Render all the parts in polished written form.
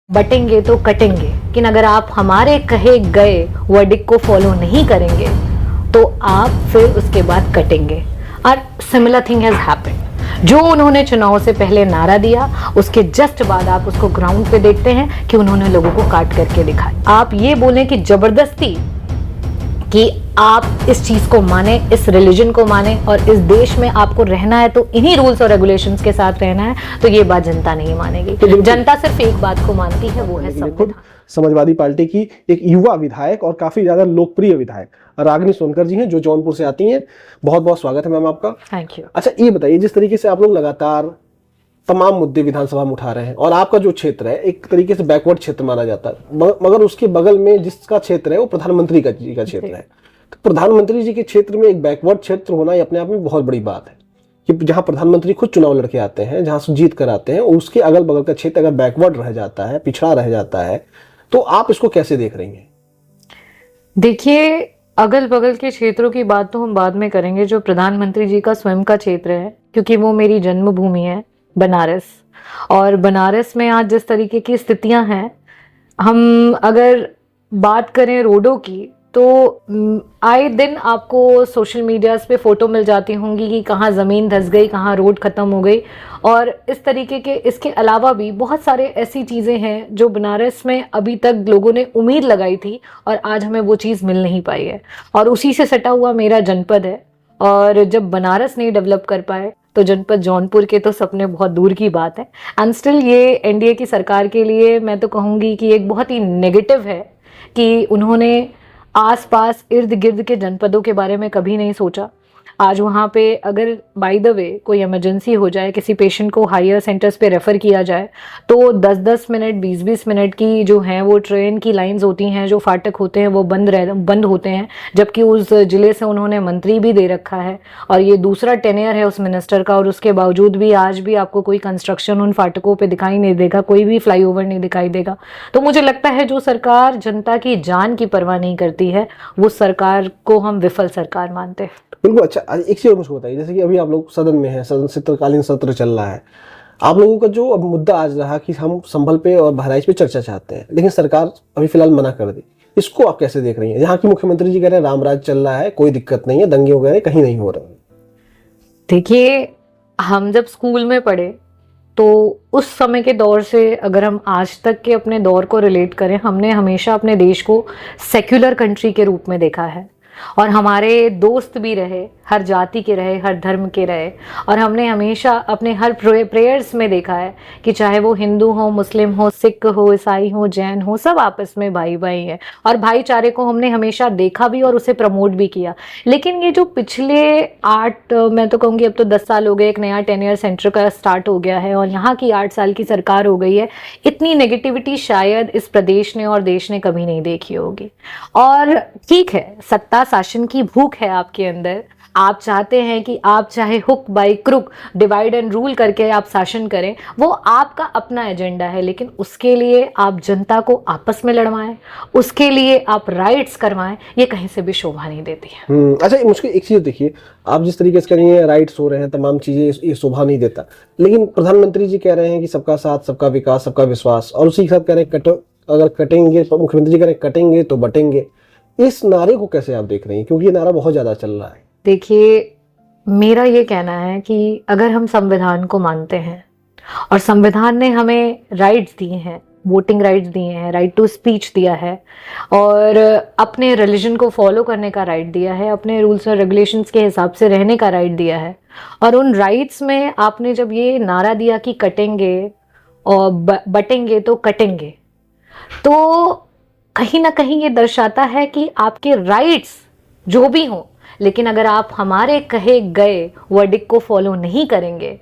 बटेंगे तो कटेंगे, लेकिन अगर आप हमारे कहे गए वर्डिक्ट को फॉलो नहीं करेंगे तो आप फिर उसके बाद कटेंगे। और सिमिलर थिंग हैज हैपेंड। जो उन्होंने चुनाव से पहले नारा दिया, उसके जस्ट बाद आप उसको ग्राउंड पे देखते हैं कि उन्होंने लोगों को काट करके दिखाया। आप ये बोलें कि जबरदस्ती कि आप इस चीज को माने, इस रिलीजन को माने और इस देश में आपको रहना है तो इन्हीं रूल्स और रेगुलेशंस के साथ रहना है, तो ये बात जनता नहीं मानेगी। जनता सिर्फ एक बात को मानती है, वो है संविधान। समाजवादी पार्टी की एक युवा विधायक और काफी ज्यादा लोकप्रिय विधायक रागिनी सोनकर जी हैं, जो जौनपुर से आती हैं। बहुत बहुत स्वागत है मैम आपका। Thank you. अच्छा, ये बताइए, जिस तरीके से आप लोग लगातार तमाम मुद्दे विधानसभा में उठा रहे हैं और आपका जो क्षेत्र है एक तरीके से बैकवर्ड क्षेत्र माना जाता है, मगर उसके बगल में जिसका क्षेत्र है वो प्रधानमंत्री जी का क्षेत्र है। तो प्रधानमंत्री जी के क्षेत्र में एक बैकवर्ड क्षेत्र होना अपने आप में बहुत बड़ी बात है कि जहां प्रधानमंत्री खुद चुनाव लड़के आते हैं, जहां से जीत कर आते हैं, और उसके अगल बगल का क्षेत्र अगर बैकवर्ड रह जाता है, पिछड़ा रह जाता है, तो आप इसको कैसे देख रही हैं? देखिए, अगल बगल के क्षेत्रों की बात तो हम बाद में करेंगे। जो प्रधानमंत्री जी का स्वयं का क्षेत्र है, क्योंकि वो मेरी जन्मभूमि है बनारस, और बनारस में आज जिस तरीके की स्थितियां हैं, हम अगर बात करें रोडों की, तो आए दिन आपको सोशल मीडिया पे फोटो मिल जाती होंगी कि कहाँ ज़मीन धंस गई, कहाँ रोड ख़त्म हो गई। और इस तरीके के, इसके अलावा भी बहुत सारे ऐसी चीज़ें हैं जो बनारस में अभी तक लोगों ने उम्मीद लगाई थी और आज हमें वो चीज़ मिल नहीं पाई है। और उसी से सटा हुआ मेरा जनपद है, और जब बनारस नहीं डेवलप कर पाए तो जनपद जौनपुर के तो सपने बहुत दूर की बात है। एंड स्टिल ये एनडीए की सरकार के लिए मैं तो कहूँगी कि एक बहुत ही नेगेटिव है कि उन्होंने आसपास इर्द गिर्द के जनपदों के बारे में कभी नहीं सोचा। आज वहाँ पे अगर बाय द वे कोई इमरजेंसी हो जाए, किसी पेशेंट को हायर सेंटर्स पे रेफ़र किया जाए, तो 10-10 मिनट 20-20 मिनट की जो हैं वो ट्रेन की लाइंस होती हैं, जो फाटक होते हैं वो बंद होते हैं, जबकि उस ज़िले से उन्होंने मंत्री भी दे रखा है और ये दूसरा टेन्योर है उस मिनिस्टर का, और उसके बावजूद भी आज भी आपको कोई कंस्ट्रक्शन उन फाटकों पर दिखाई नहीं देगा, कोई भी फ्लाईओवर नहीं दिखाई देगा। तो मुझे लगता है जो सरकार जनता की जान की परवाह नहीं करती है, वो सरकार को हम विफल सरकार मानते हैं। बिल्कुल। अच्छा, एक चीज मुझको बताइए, जैसे कि अभी आप लोग सदन में हैं, सदन शीतकालीन सत्र चल रहा है, आप लोगों का जो अब मुद्दा आज रहा कि हम संभल पे और बहराइच पे चर्चा चाहते हैं, लेकिन सरकार अभी फिलहाल मना कर दी, इसको आप कैसे देख रही हैं? यहाँ की मुख्यमंत्री जी कह रहे हैं रामराज चल रहा है, कोई दिक्कत नहीं है, दंगे वगैरह कहीं नहीं हो रहे। देखिए, हम जब स्कूल में पढ़े तो उस समय के दौर से अगर हम आज तक के अपने दौर को रिलेट करें, हमने हमेशा अपने देश को सेक्युलर कंट्री के रूप में देखा है, और हमारे दोस्त भी रहे, हर जाति के रहे, हर धर्म के रहे, और हमने हमेशा अपने हर प्रेयर्स में देखा है कि चाहे वो हिंदू हो, मुस्लिम हो, सिख हो, ईसाई हो, जैन हो, सब आपस में भाई भाई हैं, और भाईचारे को हमने हमेशा देखा भी और उसे प्रमोट भी किया। लेकिन ये जो पिछले 8, मैं तो कहूँगी अब तो 10 साल हो गए, एक नया टेन्योर सेंटर का स्टार्ट हो गया है और यहाँ की 8 साल की सरकार हो गई है, इतनी नेगेटिविटी शायद इस प्रदेश ने और देश ने कभी नहीं देखी होगी। और ठीक है, सत्ता शासन की भूख है आपके अंदर, आप चाहते हैं कि आप चाहे hook by crook, divide and rule करके आप शासन करें, वो आपका अपना एजेंडा है, लेकिन उसके लिए आप जनता को आपस में लड़वाएं, उसके लिए आप राइट्स करवाएं, ये कहीं से भी शोभा नहीं देती है। अच्छा, मुझे एक चीज देखिए, आप जिस तरीके से कह रही हैं राइट्स हो रहे हैं, तमाम चीजें, ये शोभा नहीं देता, लेकिन प्रधानमंत्री जी कह रहे हैं कि सबका साथ, सबका विकास, सबका विश्वास, और उसी के साथ कह रहे हैं अगर कटेंगे, मुख्यमंत्री जी कह रहे हैं कटेंगे तो बटेंगे। इस नारे को कैसे आप देख रही हैं, क्योंकि ये नारा बहुत ज्यादा चल रहा है? देखिए, मेरा ये कहना है कि अगर हम संविधान को मानते हैं और संविधान ने हमें राइट्स दिए हैं, वोटिंग राइट्स दिए हैं, राइट टू स्पीच दिया है, और अपने रिलीजन को फॉलो करने का राइट दिया है, अपने रूल्स और रेगुलेशंस के हिसाब से रहने का राइट दिया है, और उन राइट्स में आपने जब ये नारा दिया कि कटेंगे और बटेंगे तो कटेंगे, तो कहीं ना कहीं ये दर्शाता है कि आपके राइट्स जो भी हों, लेकिन अगर आप हमारे कहे गए वर्डिक्ट को फॉलो नहीं करेंगे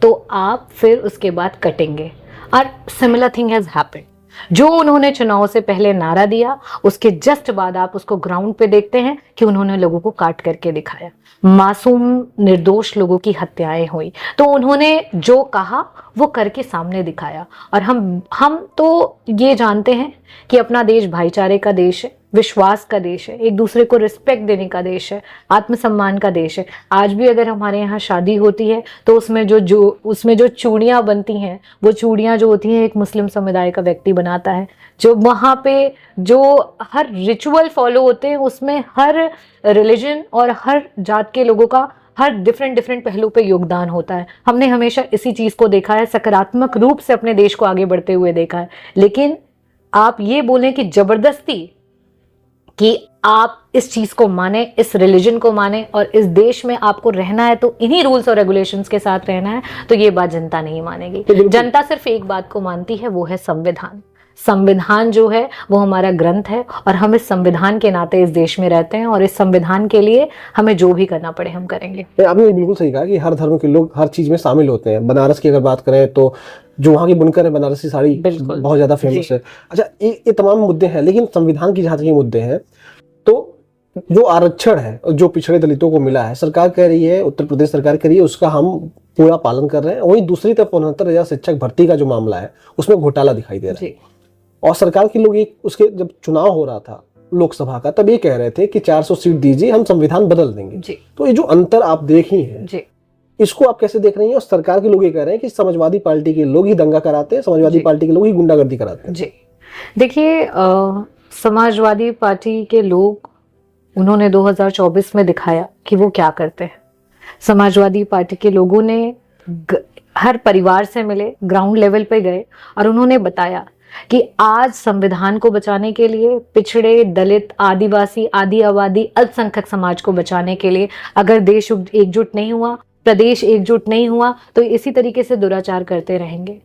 तो आप फिर उसके बाद कटेंगे। और सिमिलर थिंग हैज हैपेंड। जो उन्होंने चुनाव से पहले नारा दिया, उसके जस्ट बाद आप उसको ग्राउंड पे देखते हैं कि उन्होंने लोगों को काट करके दिखाया, मासूम निर्दोष लोगों की हत्याएं हुई, तो उन्होंने जो कहा वो करके सामने दिखाया। और हम तो ये जानते हैं कि अपना देश भाईचारे का देश है, विश्वास का देश है, एक दूसरे को रिस्पेक्ट देने का देश है, आत्मसम्मान का देश है। आज भी अगर हमारे यहाँ शादी होती है तो उसमें जो चूड़ियाँ बनती हैं, वो चूड़ियाँ जो होती हैं एक मुस्लिम समुदाय का व्यक्ति बनाता है। जो वहाँ पे जो हर रिचुअल फॉलो होते हैं उसमें हर रिलीजन और हर जात के लोगों का हर डिफरेंट पहलू पे योगदान होता है। हमने हमेशा इसी चीज़ को देखा है, सकारात्मक रूप से अपने देश को आगे बढ़ते हुए देखा है। लेकिन आप ये बोलें कि जबरदस्ती कि आप इस चीज को माने, इस रिलीजन को माने और इस देश में आपको रहना है तो इन्हीं रूल्स और रेगुलेशंस के साथ रहना है, तो ये बात जनता नहीं मानेगी। जनता सिर्फ एक बात को मानती है, वो है संविधान। संविधान जो है वो हमारा ग्रंथ है और हम इस संविधान के नाते इस देश में रहते हैं और इस संविधान के लिए हमें जो भी करना पड़े हम करेंगे। आपने बिल्कुल सही कहा कि हर धर्म के लोग हर चीज में शामिल होते हैं। बनारस की अगर बात करें तो जो वहाँ की बुनकर है, बनारसी साड़ी बहुत ज्यादा फेमस है। अच्छा, ये तमाम मुद्दे हैं, लेकिन संविधान की जहाँ तक ये मुद्दे हैं तो जो आरक्षण है, जो पिछड़े दलितों को मिला है, सरकार कह रही है, उत्तर प्रदेश सरकार कह रही है उसका हम पूरा पालन कर रहे हैं। वहीं दूसरी तरफ 69,000 शिक्षक भर्ती का जो मामला है उसमें घोटाला दिखाई दे रहा है। और सरकार के लोग उसके जब चुनाव हो रहा था लोकसभा का, तब ये कह रहे थे कि 400 सीट दीजिए, हम संविधान बदल देंगे। तो ये जो अंतर आप देख ही हैं, इसको आप कैसे देख रही हैं? और सरकार के लोग ये कह रहे हैं कि समाजवादी पार्टी के लोग ही दंगा कराते हैं, समाजवादी पार्टी के लोग ही गुंडागर्दी कराते हैं। जी देखिए, समाजवादी पार्टी के लोग, उन्होंने 2024 में दिखाया कि वो क्या करते हैं। समाजवादी पार्टी के लोगों ने हर परिवार से मिले, ग्राउंड लेवल पे गए और उन्होंने बताया कि आज संविधान को बचाने के लिए, पिछड़े, दलित, आदिवासी, आदि आबादी, अल्पसंख्यक समाज को बचाने के लिए अगर देश एकजुट नहीं हुआ, प्रदेश एकजुट नहीं हुआ, तो इसी तरीके से दुराचार करते रहेंगे।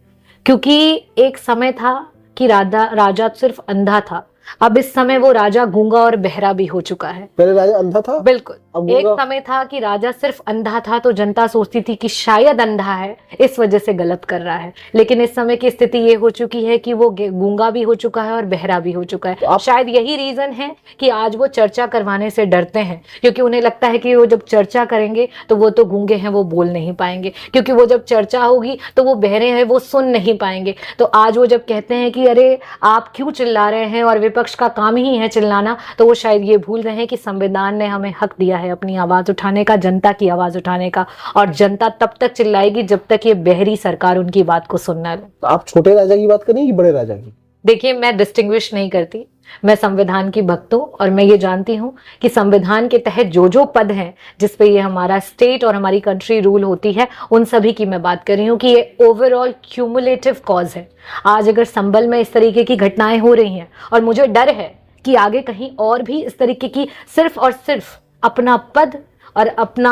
क्योंकि एक समय था कि राजा सिर्फ अंधा था, अब इस समय वो राजा गूंगा और बहरा भी हो चुका है। पहले राजा अंधा था, बिल्कुल। एक समय था कि राजा सिर्फ अंधा था तो जनता सोचती थी कि शायद अंधा है, इस वजह से गलत कर रहा है। लेकिन इस समय की स्थिति ये हो चुकी है कि वो गूंगा भी हो चुका है और बहरा भी हो चुका है। तो शायद यही रीजन है कि आज वो चर्चा करवाने से डरते हैं, क्योंकि उन्हें लगता है कि वो जब चर्चा करेंगे तो वो तो गूंगे हैं, वो बोल नहीं पाएंगे, क्योंकि वो जब चर्चा होगी तो वो बहरे हैं, वो सुन नहीं पाएंगे। तो आज वो जब कहते हैं कि अरे आप क्यों चिल्ला रहे हैं और विपक्ष का काम ही है चिल्लाना, तो वो शायद ये भूल रहे हैं कि संविधान ने हमें हक दिया है अपनी आवाज उठाने का, जनता की आवाज उठाने का, और जनता तब तक चिल्लाएगी जब तक ये बहरी सरकार उनकी बात को सुनना ले। तो आप छोटे राजा की बात करें कि बड़े राजा की? देखिए, मैं डिस्टिंग्विश नहीं करती, मैं संविधान की भक्त हूँ और मैं ये जानती हूँ कि संविधान के तहत जो जो पद हैं जिस पे ये हमारा स्टेट और हमारी कंट्री रूल होती है, उन सभी की मैं बात कर रही हूँ कि ये ओवरऑल क्यूमुलेटिव कॉज है। आज अगर संभल में इस तरीके की घटनाएं हो रही हैं और मुझे डर है कि आगे कहीं और भी इस तरीके की सिर्फ और सिर्फ अपना पद और अपना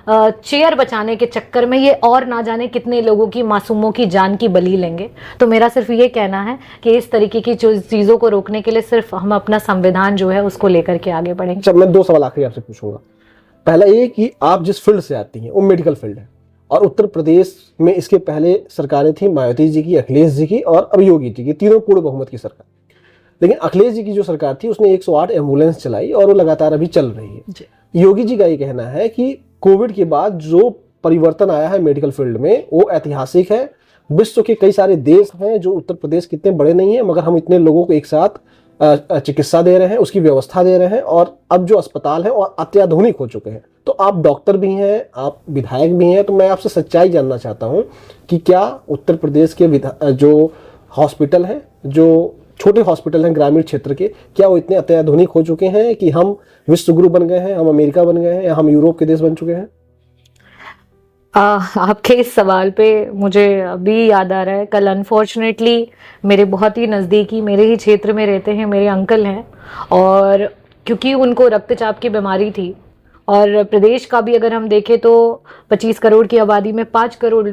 चेयर बचाने के चक्कर में ये और ना जाने कितने लोगों की, मासूमों की जान की बलि लेंगे। तो मेरा सिर्फ ये कहना है कि इस तरीके की चीज़ों को रोकने के लिए सिर्फ हम अपना संविधान जो है उसको लेकर के आगे बढ़ेंगे। अच्छा, मैं 2 सवाल आखिरी आपसे पूछूंगा। पहला ये कि आप जिस फील्ड से आती हैं वो मेडिकल फील्ड है, और उत्तर प्रदेश में इसके पहले सरकारें थी, मायावती जी की, अखिलेश जी की और अब योगी जी की, तीनों पूर्ण बहुमत की सरकार। लेकिन अखिलेश जी की जो सरकार थी उसने 108 एम्बुलेंस चलाई और वो लगातार अभी चल रही है। योगी जी का ये कहना है कि कोविड के बाद जो परिवर्तन आया है मेडिकल फील्ड में वो ऐतिहासिक है। विश्व के कई सारे देश हैं जो उत्तर प्रदेश कितने बड़े नहीं है, मगर हम इतने लोगों को एक साथ चिकित्सा दे रहे हैं, उसकी व्यवस्था दे रहे हैं, और अब जो अस्पताल है वो अत्याधुनिक हो चुके हैं। तो आप डॉक्टर भी हैं, आप विधायक भी हैं, तो मैं आपसे सच्चाई जानना चाहता हूं कि क्या उत्तर प्रदेश के जो हॉस्पिटल हैं, जो छोटे हॉस्पिटल हैं ग्रामीण क्षेत्र के, क्या वो इतने अत्याधुनिक हो चुके हैं कि हम विश्व गुरु बन गए हैं, हम अमेरिका बन गए हैं, या हम यूरोप के देश बन चुके हैं? आपके इस सवाल पे मुझे अभी याद आ रहा है, कल अनफॉर्चुनेटली मेरे बहुत ही नज़दीकी, मेरे ही क्षेत्र में रहते हैं, मेरे अंकल हैं, और क्योंकि उनको रक्तचाप की बीमारी थी, और प्रदेश का भी अगर हम देखें तो 25 करोड़ की आबादी में 5 करोड़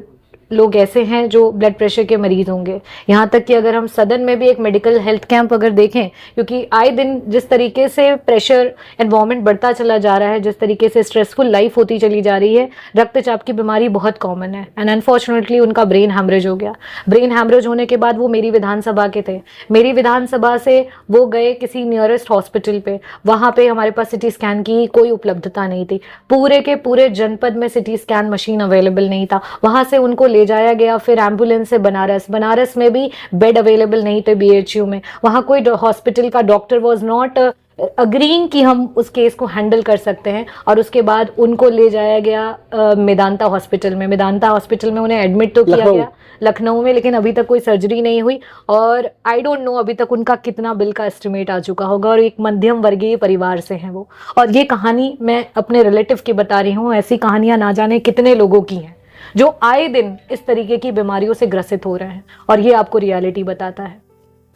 लोग ऐसे हैं जो ब्लड प्रेशर के मरीज होंगे। यहाँ तक कि अगर हम सदन में भी एक मेडिकल हेल्थ कैंप अगर देखें, क्योंकि आए दिन जिस तरीके से प्रेशर एनवायरनमेंट बढ़ता चला जा रहा है, जिस तरीके से स्ट्रेसफुल लाइफ होती चली जा रही है, रक्तचाप की बीमारी बहुत कॉमन है। एंड अनफॉर्चुनेटली उनका ब्रेन हैमरेज हो गया। ब्रेन हैमरेज होने के बाद वो मेरी विधानसभा के थे, मेरी विधानसभा से वो गए किसी नियरेस्ट हॉस्पिटल पे, वहाँ पे हमारे पास सिटी स्कैन की कोई उपलब्धता नहीं थी, पूरे के पूरे जनपद में सिटी स्कैन मशीन अवेलेबल नहीं था। वहाँ से उनको ले जाया गया फिर एम्बुलेंस से बनारस। बनारस में भी बेड अवेलेबल नहीं थे बीएचयू में, वहाँ कोई हॉस्पिटल का डॉक्टर वॉज नॉट अग्रीइंग कि हम उस केस को हैंडल कर सकते हैं, और उसके बाद उनको ले जाया गया मेदांता हॉस्पिटल में। मेदांता हॉस्पिटल में उन्हें एडमिट तो किया गया लखनऊ में, लेकिन अभी तक कोई सर्जरी नहीं हुई, और आई डोंट नो अभी तक उनका कितना बिल का एस्टिमेट आ चुका होगा, और एक मध्यम वर्गीय परिवार से हैं वो। और ये कहानी मैं अपने रिलेटिव की बता रही हूँ, ऐसी कहानियां ना जाने कितने लोगों की हैं जो आए दिन इस तरीके की बीमारियों से ग्रसित हो रहे हैं, और ये आपको रियलिटी बताता है।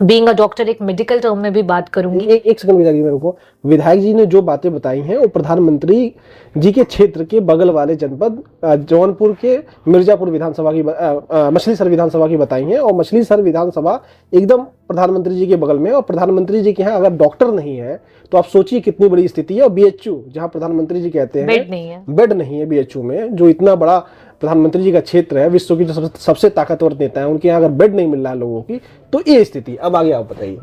बीइंग अ डॉक्टर एक मेडिकल टर्म में भी बात करूंगी। एक सेकंड विधायक जी, मेरे को विधायक जी ने जो बातें बताई हैं वो प्रधानमंत्री जी के क्षेत्र के बगल वाले जनपद जौनपुर के मिर्जापुर विधानसभा की मछलीशहर विधानसभा की बताई हैं, और मछलीशहर विधानसभा एकदम प्रधानमंत्री जी के बगल में, और प्रधानमंत्री जी के यहाँ अगर डॉक्टर नहीं है तो आप सोचिए कितनी बड़ी स्थिति है। और बीएचयू जहाँ प्रधानमंत्री जी कहते हैं बेड नहीं है बीएचयू में, जो इतना बड़ा प्रधानमंत्री जी का क्षेत्र है, विश्व की जो सबसे ताकतवर नेता है, उनके यहाँ अगर बेड नहीं मिल रहा है लोगों की, तो ये स्थिति। अब आगे आप बताइए।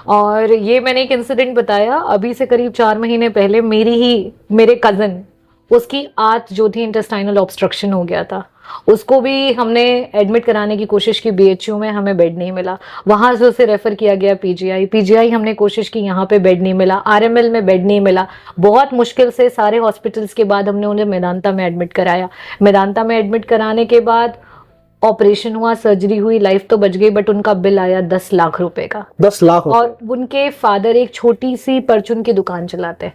और ये मैंने एक इंसिडेंट बताया अभी से करीब 4 महीने पहले, मेरे कजन, उसकी आंत जो थी इंटेस्टाइनल ऑब्स्ट्रक्शन हो गया था, उसको भी हमने एडमिट कराने की कोशिश की बीएचयू में, हमें बेड नहीं मिला। वहां से उसे रेफर किया गया पीजीआई हमने कोशिश की, यहाँ पे बेड नहीं मिला। आरएमएल में बेड नहीं मिला। बहुत मुश्किल से सारे हॉस्पिटल्स के बाद हमने उन्हें मेदांता में एडमिट कराया। मेदांता में एडमिट कराने के बाद ऑपरेशन हुआ, सर्जरी हुई, लाइफ तो बच गई, बट उनका बिल आया 10 लाख रुपए का। 10 लाख। और उनके फादर एक छोटी सी परचून की दुकान चलाते हैं।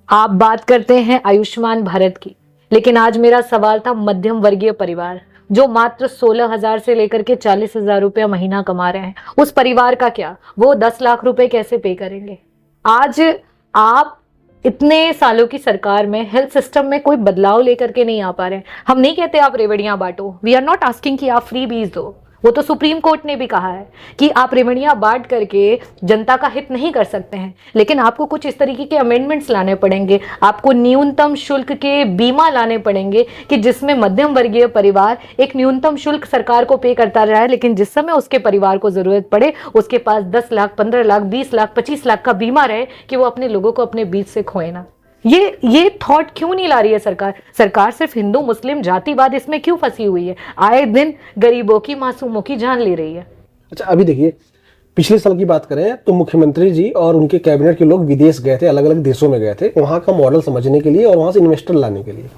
आप बात करते हैं आयुष्मान भारत की, लेकिन आज मेरा सवाल था मध्यम वर्गीय परिवार जो मात्र 16,000 से लेकर के 40,000 रुपया महीना कमा रहे हैं, उस परिवार का क्या? वो 10 लाख रुपए कैसे पे करेंगे? आज आप इतने सालों की सरकार में हेल्थ सिस्टम में कोई बदलाव लेकर के नहीं आ पा रहे हैं। हम नहीं कहते आप रेवड़ियां बांटो, वी आर नॉट आस्किंग कि आप फ्री बीज दो, वो तो सुप्रीम कोर्ट ने भी कहा है कि आप रेवड़ियां बांट करके जनता का हित नहीं कर सकते हैं, लेकिन आपको कुछ इस तरीके के अमेंडमेंट्स लाने पड़ेंगे। आपको न्यूनतम शुल्क के बीमा लाने पड़ेंगे कि जिसमें मध्यम वर्गीय परिवार एक न्यूनतम शुल्क सरकार को पे करता रहा है, लेकिन जिस समय उसके परिवार को जरूरत पड़े उसके पास 10 लाख, 15 लाख, 20 लाख, 25 लाख का बीमा रहे कि वो अपने लोगों को अपने बीच से खोए ना। ये थॉट क्यों नहीं ला रही है सरकार? सरकार सिर्फ हिंदू मुस्लिम जातिवाद इसमें क्यों फंसी हुई है? आए दिन गरीबों की, मासूमों की जान ले रही है। अच्छा, अभी देखिए, पिछले साल की बात करें तो मुख्यमंत्री जी और उनके कैबिनेट के लोग विदेश गए थे, अलग अलग देशों में गए थे वहां का मॉडल समझने के लिए और वहां से इन्वेस्टर लाने के लिए।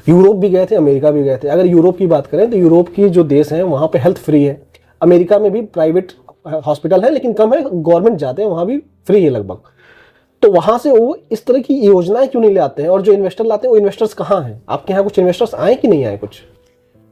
यूरोप भी गए थे, अमेरिका भी गए थे। अगर यूरोप की बात करें तो यूरोप की जो देश है वहां पे हेल्थ फ्री है। अमेरिका में भी प्राइवेट हॉस्पिटल है लेकिन कम है, गवर्नमेंट जाते हैं वहां भी फ्री है लगभग। तो वहां से वो इस तरह की योजनाएं क्यों नहीं लाते हैं? और जो इन्वेस्टर लाते हैं वो इन्वेस्टर्स कहाँ हैं? आपके यहाँ कुछ इन्वेस्टर्स आए कि नहीं आए? कुछ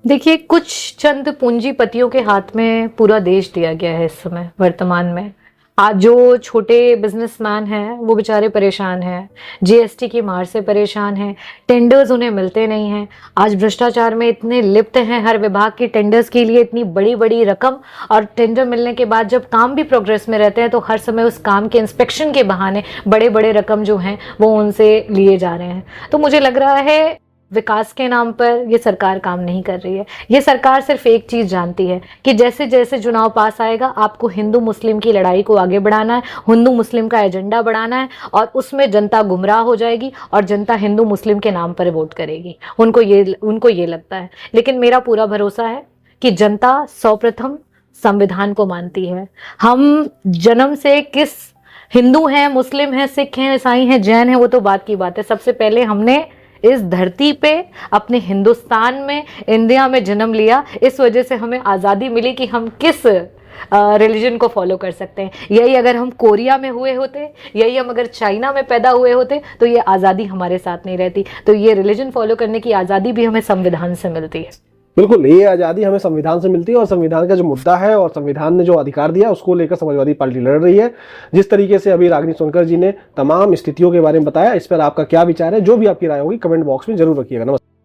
देखिए, कुछ चंद पूंजीपतियों के हाथ में पूरा देश दिया गया है इस समय वर्तमान में। आज जो छोटे बिजनेसमैन हैं वो बेचारे परेशान हैं, जीएसटी की मार से परेशान हैं, टेंडर्स उन्हें मिलते नहीं हैं। आज भ्रष्टाचार में इतने लिप्त हैं हर विभाग की टेंडर्स के लिए इतनी बड़ी बड़ी रकम, और टेंडर मिलने के बाद जब काम भी प्रोग्रेस में रहते हैं तो हर समय उस काम के इंस्पेक्शन के बहाने बड़े बड़े रकम जो हैं वो उनसे लिए जा रहे हैं। तो मुझे लग रहा है विकास के नाम पर ये सरकार काम नहीं कर रही है। ये सरकार सिर्फ एक चीज जानती है कि जैसे जैसे चुनाव पास आएगा आपको हिंदू मुस्लिम की लड़ाई को आगे बढ़ाना है, हिंदू मुस्लिम का एजेंडा बढ़ाना है, और उसमें जनता गुमराह हो जाएगी और जनता हिंदू मुस्लिम के नाम पर वोट करेगी। उनको ये लगता है। लेकिन मेरा पूरा भरोसा है कि जनता सर्वप्रथम संविधान को मानती है। हम जन्म से किस हिंदू हैं, मुस्लिम हैं, सिख हैं, ईसाई हैं, जैन हैं, वो तो बात की बात है। सबसे पहले हमने इस धरती पे अपने हिंदुस्तान में, इंडिया में जन्म लिया। इस वजह से हमें आज़ादी मिली कि हम किस रिलीजन को फॉलो कर सकते हैं। यही अगर हम कोरिया में हुए होते, यही हम अगर चाइना में पैदा हुए होते तो ये आज़ादी हमारे साथ नहीं रहती। तो ये रिलीजन फॉलो करने की आज़ादी भी हमें संविधान से मिलती है। बिल्कुल, ये आज़ादी हमें संविधान से मिलती है, और संविधान का जो मुद्दा है और संविधान ने जो अधिकार दिया उसको लेकर समाजवादी पार्टी लड़ रही है। जिस तरीके से अभी रागिनी सोनकर जी ने तमाम स्थितियों के बारे में बताया, इस पर आपका क्या विचार है? जो भी आपकी राय होगी कमेंट बॉक्स में जरूर रखिएगा। नमस्कार।